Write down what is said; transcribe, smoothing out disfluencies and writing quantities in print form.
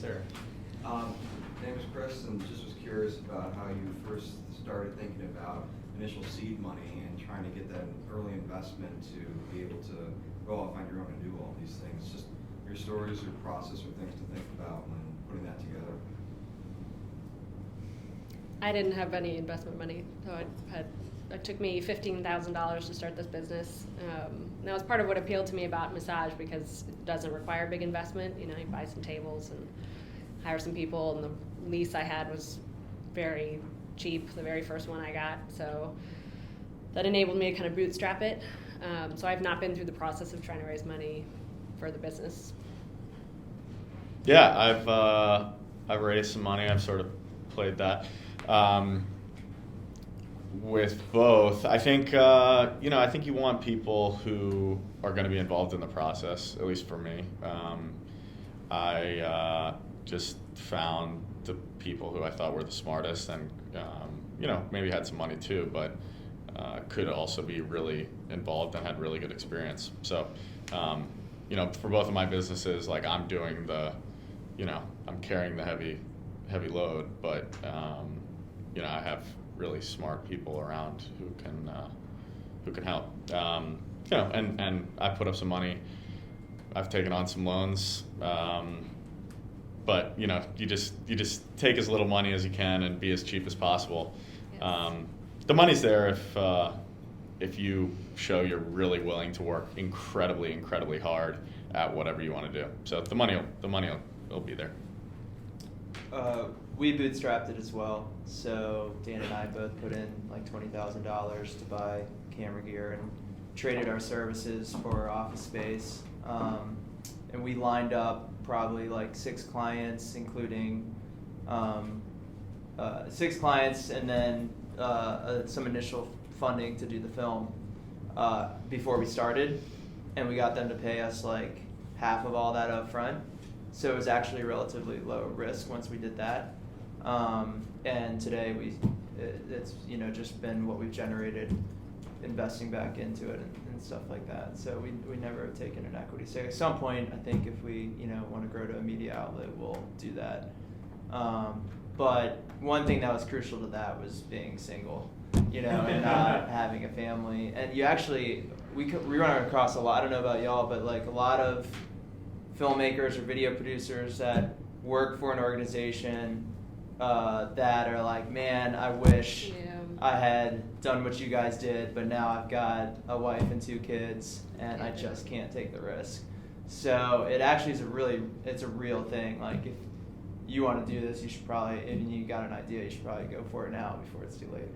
sir. My name is Chris, and just was curious about how you first started thinking about initial seed money and trying to get that early investment to be able to go out, find your own, and do all these things. Just your stories, your process, or things to think about when putting that together. I didn't have any investment money, so it took me $15,000 to start this business. And that was part of what appealed to me about massage, because it doesn't require big investment. You know, you buy some tables and hire some people, and the lease I had was very cheap, the very first one I got. So that enabled me to kind of bootstrap it. So I've not been through the process of trying to raise money for the business. Yeah, I've raised some money. I've sort of played that. With both, I think I think you want people who are going to be involved in the process. At least for me, I just found the people who I thought were the smartest, and maybe had some money too, but could also be really involved and had really good experience. So, for both of my businesses, like I'm doing I'm carrying the heavy load, but I have really smart people around who can help. And I put up some money. I've taken on some loans, but you just take as little money as you can and be as cheap as possible. Yes. The money's there if you show you're really willing to work incredibly hard at whatever you want to do. So the money will be there. We bootstrapped it as well. So Dan and I both put in like $20,000 to buy camera gear and traded our services for office space. And we lined up probably like 6 clients, including 6 clients, and then some initial funding to do the film before we started. And we got them to pay us like half of all that up front. So it was actually relatively low risk once we did that. And today it's just been what we've generated investing back into it and stuff like that. So we never have taken an equity stake. At some point, I think if we want to grow to a media outlet, we'll do that. But one thing that was crucial to that was being single, and not having a family. And we run across a lot. I don't know about y'all, but like a lot of filmmakers or video producers that work for an organization that are like, man, I wish I had done what you guys did, but now I've got a wife and 2 kids, and I just can't take the risk. So it actually is it's a real thing. Like if you want to do this, you should probably, if you got an idea, you should probably go for it now before it's too late.